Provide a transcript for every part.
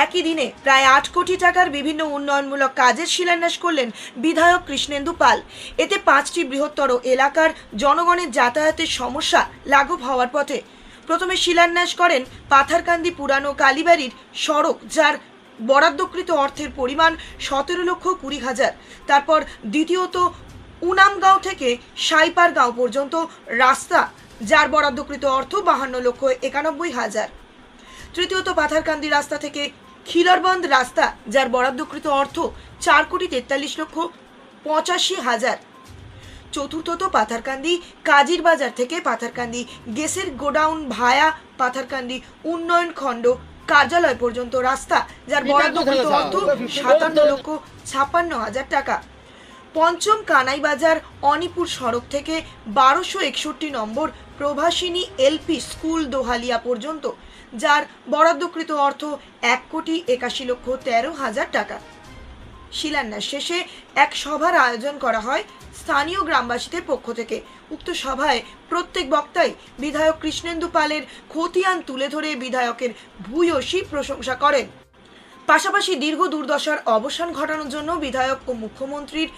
একই দিনে প্রায় 8 কোটি টাকার বিভিন্ন উন্নয়নমূলক কাজের শিলান্যাস করলেন বিধায়ক কৃষ্ণেন্দু পাল। এতে 5টি বৃহত্তর এলাকার জনগণের যাতায়াতের সমস্যা লাঘব হওয়ার পথে। প্রথমে শিলান্যাস করেন পাথারকান্দি পুরানো কালীবাড়ির সড়ক, যার বরাদ্দকৃত অর্থের পরিমাণ 17,20,000। তারপর দ্বিতীয়ত উনামগাঁও থেকে সাইপারগাঁও পর্যন্ত রাস্তা, যার বরাদ্দকৃত অর্থ 52,91,000। তৃতীয়ত পাথারকান্দি রাস্তা থেকে খিলরবন্দ রাস্তা, যার বরাদ্দকৃত অর্থ 4,43,85,000। চতুর্থত পাথারকান্দি কাজির বাজার থেকে পাথারকান্দি গ্যাসের গোডাউন ভায়া পাথারকান্দি উন্নয়ন খণ্ড কার্যালয় পর্যন্ত রাস্তা, যার বরাদ্দকৃত অর্থ 57,56,000 টাকা। পঞ্চম কানাইবাজার অনিপুর সড়ক থেকে 1261 নম্বর প্রভাসিনী এলপি স্কুল দোহালিয়া পর্যন্ত, যার বরাদ্দকৃত অর্থ 1,81,13,000 টাকা। শিলান্যাস শেষে এক সভার আয়োজন করা হয় স্থানীয় গ্রামবাসীদের পক্ষ থেকে। উক্ত সভায় প্রত্যেক বক্তাই বিধায়ক কৃষ্ণেন্দু পালের খতিয়ান তুলে ধরে বিধায়কের ভূয়সী প্রশংসা করেন। পাশাপাশি দীর্ঘ দুর্দশার অবসান ঘটানোর জন্য বিধায়ক ও মুখ্যমন্ত্রীর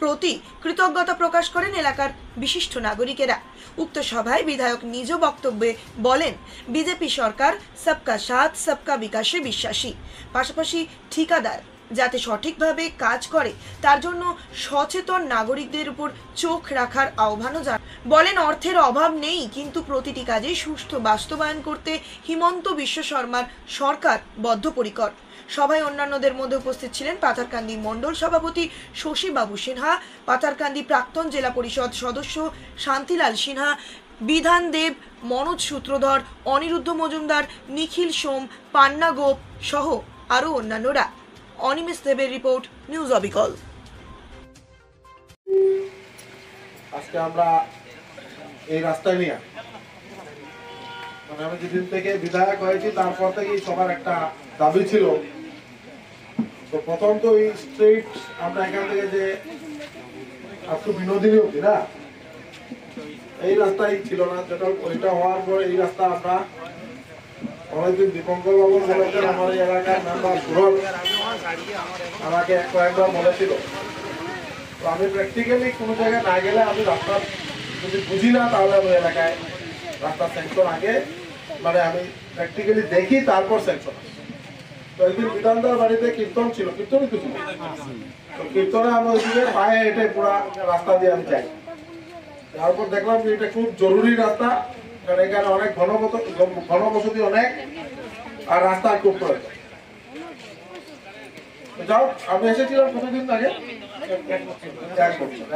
প্রতি কৃতজ্ঞতা প্রকাশ করেন এলাকার বিশিষ্ট নাগরিকেরা। উক্ত সভায় বিধায়ক নিজ বক্তব্যে বলেন, বিজেপি সরকার সবকা সাথ সবকা বিকাশে বিশ্বাসী। পাশাপাশি ঠিকাদার যাতে সঠিকভাবে কাজ করে তার জন্য সচেতন নাগরিকদের উপর চোখ রাখার আহ্বানও জানান। বলেন, অর্থের অভাব নেই, কিন্তু প্রতিটি কাজে সুষ্ঠু বাস্তবায়ন করতে হিমন্ত বিশ্ব শর্মার সরকার বদ্ধপরিকর। সভায় অন্যান্যদের মধ্যে উপস্থিত ছিলেন পাথারকান্দি মণ্ডল সভাপতি শশীবাবু সিনহা, পাথারকান্দি প্রাক্তন জেলা পরিষদ সদস্য শান্তিলাল সিনহা, বিধান দেব, মনোজ সূত্রধর, অনিরুদ্ধ মজুমদার, নিখিল সোম, পান্না গোপ সহ আরও অন্যান্যরা। অনিমেষ দেবের রিপোর্ট, নিউজ অবিকল। আজকে আমরা এই রাস্তায় নিয়ে আমি যেদিন থেকে বিধায়ক হয়েছি তারপর থেকেই সবার একটা দাবি ছিল। তো প্রথম তো এই স্ট্রিট আমরা এখান থেকে যে একটু বিনোদিনী অব্দি না, এই রাস্তাই ছিল না, যেটা ওইটা হওয়ার পর এই রাস্তা আমরা অনেকদিন দীপঙ্কর বাবু বলেছেন, আমার এই এলাকার মেম্বার সুরজ আমাকে কয়েকবার বলেছিল। তো আমি প্র্যাকটিক্যালি কোনো জায়গায় না গেলে আমি রাস্তা যদি বুঝি না তাহলে আমি এলাকায় রাস্তা স্যাংশন আগে মানে আমি প্র্যাকটিক্যালি দেখি তারপর স্যাংশন। তো একদিন বিধানদার বাড়িতে কীর্তন ছিল, কীর্তনই তো ছিল। তো কীর্তনে আমি ওইদিকে পায়ে হেঁটে পুরা রাস্তা দিয়ে আমি যাই। তারপর দেখলাম যে এটা খুব জরুরি রাস্তা, কারণ এখানে অনেক ঘনবসতি অনেক, আর রাস্তা খুব প্রয়োজন। যাও, আমি এসেছিলাম কতদিন আগে,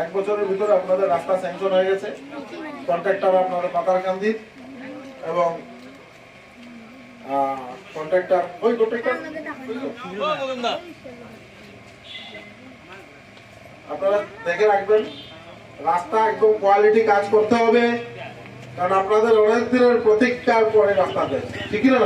1 বছরের ভিতরে আপনাদের রাস্তা স্যাংশন হয়ে গেছে। কন্ট্রাক্টর আপনাদের পাতারকান্দি এবং কন্ট্রাক্টর আপনারা দেখে রাখবেন। রাস্তা একদম কোয়ালিটি কাজ করতে হবে, কারণ আপনাদের অনেক দিনের প্রতীক্ষার পরে রাস্তা দেয়, ঠিক না?